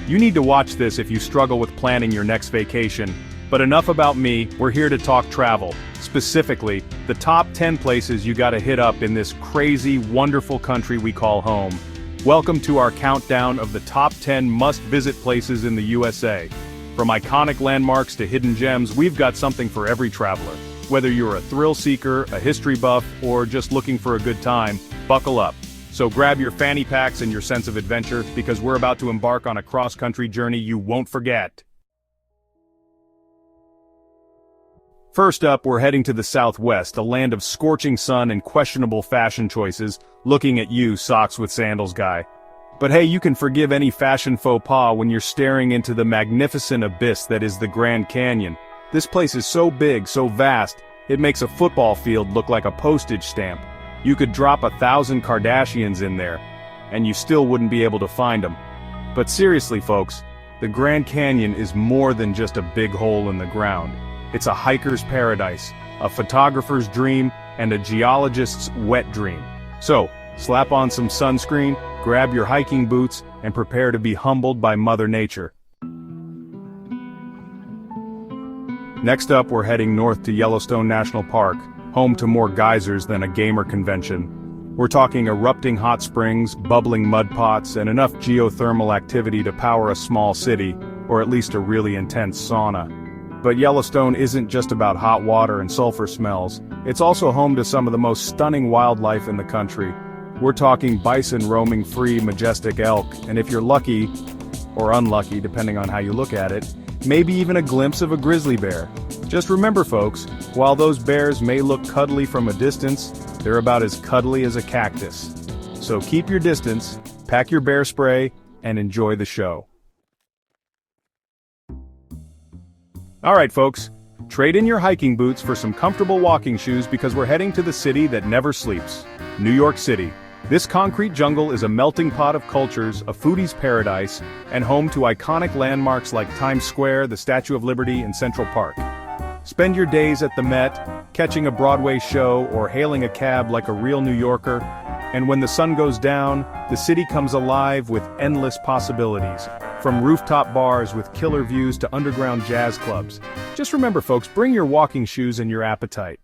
You need to watch this if you struggle with planning your next vacation. But enough about me, we're here to talk travel. Specifically, the top 10 places you gotta hit up in this crazy, wonderful country we call home. Welcome to our countdown of the top 10 must-visit places in the USA. From iconic landmarks to hidden gems, we've got something for every traveler. Whether you're a thrill seeker, a history buff, or just looking for a good time, buckle up. So grab your fanny packs and your sense of adventure, because we're about to embark on a cross-country journey you won't forget. First up, we're heading to the Southwest, a land of scorching sun and questionable fashion choices. Looking at you, socks with sandals guy. But hey, you can forgive any fashion faux pas when you're staring into the magnificent abyss that is the Grand Canyon. This place is so big, so vast, it makes a football field look like a postage stamp. You could drop 1,000 Kardashians in there, and you still wouldn't be able to find them. But seriously folks, the Grand Canyon is more than just a big hole in the ground. It's a hiker's paradise, a photographer's dream, and a geologist's wet dream. So, slap on some sunscreen, grab your hiking boots, and prepare to be humbled by Mother Nature. Next up, we're heading north to Yellowstone National Park, home to more geysers than a gamer convention. We're talking erupting hot springs, bubbling mud pots, and enough geothermal activity to power a small city, or at least a really intense sauna. But Yellowstone isn't just about hot water and sulfur smells. It's also home to some of the most stunning wildlife in the country. We're talking bison roaming free, majestic elk, and if you're lucky, or unlucky depending on how you look at it, maybe even a glimpse of a grizzly bear. Just remember folks, while those bears may look cuddly from a distance, they're about as cuddly as a cactus. So keep your distance, pack your bear spray, and enjoy the show. Alright folks, trade in your hiking boots for some comfortable walking shoes because we're heading to the city that never sleeps, New York City. This concrete jungle is a melting pot of cultures, a foodie's paradise, and home to iconic landmarks like Times Square, the Statue of Liberty, and Central Park. Spend your days at the Met, catching a Broadway show, or hailing a cab like a real New Yorker, and when the sun goes down, the city comes alive with endless possibilities. From rooftop bars with killer views to underground jazz clubs. Just remember folks, bring your walking shoes and your appetite.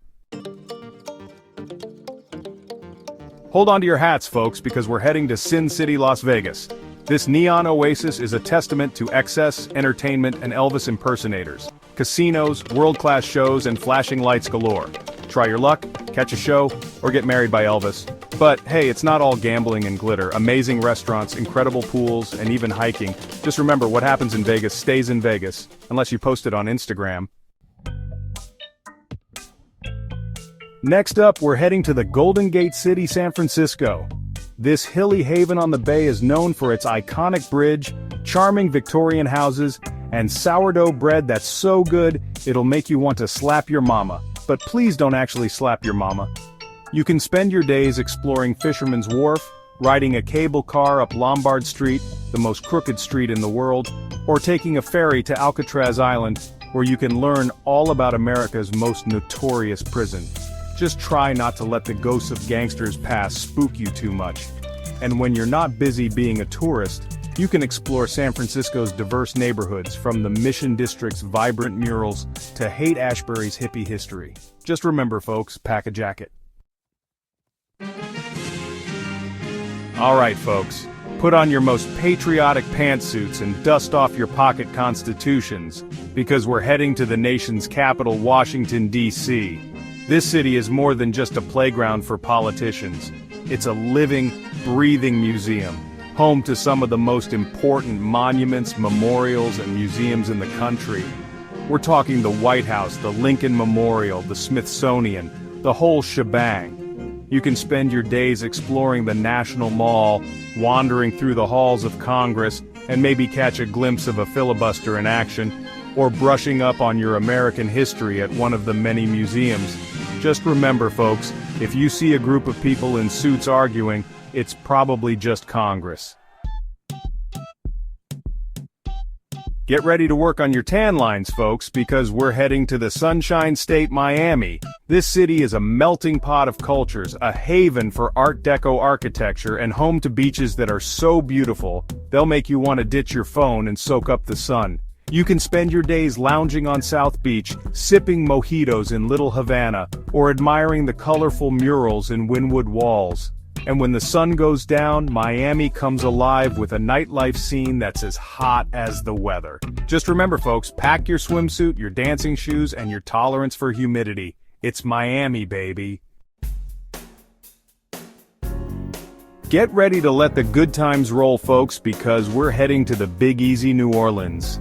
Hold on to your hats folks, because we're heading to Sin City, Las Vegas. This neon oasis is a testament to excess, entertainment, and Elvis impersonators. Casinos, world-class shows, and flashing lights galore. Try your luck, catch a show, or get married by Elvis. But hey, it's not all gambling and glitter. Amazing restaurants, incredible pools, and even hiking. Just remember, what happens in Vegas stays in Vegas, unless you post it on Instagram. Next up, we're heading to the Golden Gate City, San Francisco. This hilly haven on the bay is known for its iconic bridge, charming Victorian houses, and sourdough bread that's so good, it'll make you want to slap your mama. But please don't actually slap your mama. You can spend your days exploring Fisherman's Wharf, riding a cable car up Lombard Street, the most crooked street in the world, or taking a ferry to Alcatraz Island, where you can learn all about America's most notorious prison. Just try not to let the ghosts of gangsters past spook you too much. And when you're not busy being a tourist, you can explore San Francisco's diverse neighborhoods, from the Mission District's vibrant murals to Haight-Ashbury's hippie history. Just remember folks, pack a jacket. Alright folks, put on your most patriotic pantsuits and dust off your pocket constitutions, because we're heading to the nation's capital, Washington, D.C. This city is more than just a playground for politicians. It's a living, breathing museum, home to some of the most important monuments, memorials, and museums in the country. We're talking the White House, the Lincoln Memorial, the Smithsonian, the whole shebang. You can spend your days exploring the National Mall, wandering through the halls of Congress, and maybe catch a glimpse of a filibuster in action, or brushing up on your American history at one of the many museums. Just remember folks, if you see a group of people in suits arguing, it's probably just Congress. Get ready to work on your tan lines, folks, because we're heading to the Sunshine State, Miami. This city is a melting pot of cultures, a haven for Art Deco architecture, and home to beaches that are so beautiful, they'll make you want to ditch your phone and soak up the sun. You can spend your days lounging on South Beach, sipping mojitos in Little Havana, or admiring the colorful murals in Wynwood Walls. And when the sun goes down, Miami comes alive with a nightlife scene that's as hot as the weather. Just remember, folks, pack your swimsuit, your dancing shoes, and your tolerance for humidity. It's Miami, baby. Get ready to let the good times roll, folks, because we're heading to the Big Easy, New Orleans.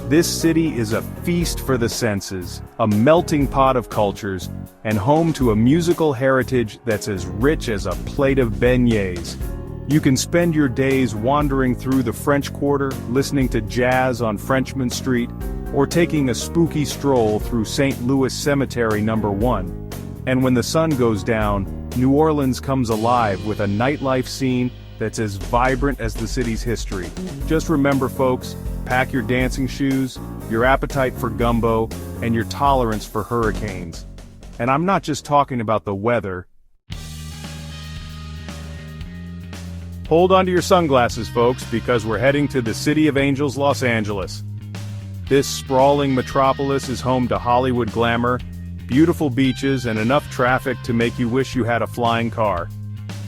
This city is a feast for the senses, a melting pot of cultures, and home to a musical heritage that's as rich as a plate of beignets. You can spend your days wandering through the French Quarter, listening to jazz on Frenchmen Street, or taking a spooky stroll through St. Louis Cemetery No. 1. And when the sun goes down, New Orleans comes alive with a nightlife scene that's as vibrant as the city's history. Just remember, folks, pack your dancing shoes, your appetite for gumbo, and your tolerance for hurricanes. And I'm not just talking about the weather. Hold on to your sunglasses, folks, because we're heading to the City of Angels, Los Angeles. This sprawling metropolis is home to Hollywood glamour, beautiful beaches, and enough traffic to make you wish you had a flying car.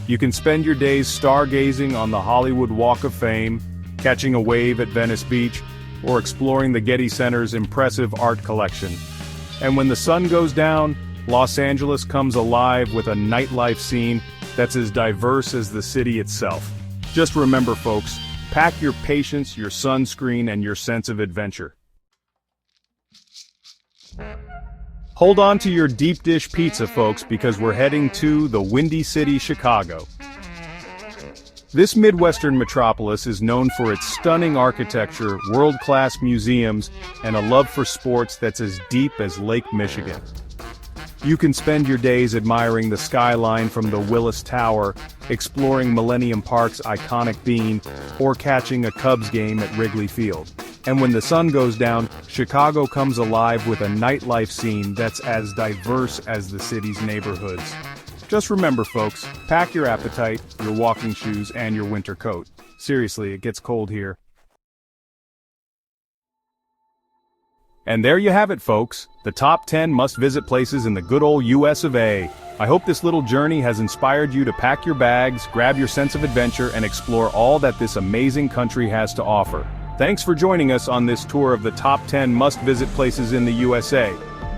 You can spend your days stargazing on the Hollywood Walk of Fame, catching a wave at Venice Beach, or exploring the Getty Center's impressive art collection. And when the sun goes down, Los Angeles comes alive with a nightlife scene that's as diverse as the city itself. Just remember, folks, pack your patience, your sunscreen, and your sense of adventure. Hold on to your deep dish pizza, folks, because we're heading to the Windy City, Chicago. This Midwestern metropolis is known for its stunning architecture, world-class museums, and a love for sports that's as deep as Lake Michigan. You can spend your days admiring the skyline from the Willis Tower, exploring Millennium Park's iconic Bean, or catching a Cubs game at Wrigley Field. And when the sun goes down, Chicago comes alive with a nightlife scene that's as diverse as the city's neighborhoods. Just remember, folks, pack your appetite, your walking shoes, and your winter coat. Seriously, it gets cold here. And there you have it, folks, the top 10 must-visit places in the good old US of A. I hope this little journey has inspired you to pack your bags, grab your sense of adventure, and explore all that this amazing country has to offer. Thanks for joining us on this tour of the top 10 must-visit places in the USA.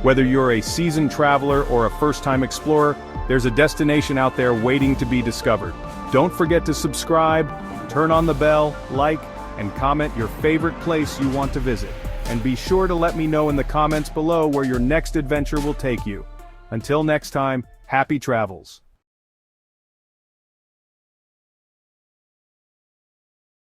Whether you're a seasoned traveler or a first-time explorer, there's a destination out there waiting to be discovered. Don't forget to subscribe, turn on the bell, like, and comment your favorite place you want to visit. And be sure to let me know in the comments below where your next adventure will take you. Until next time, happy travels.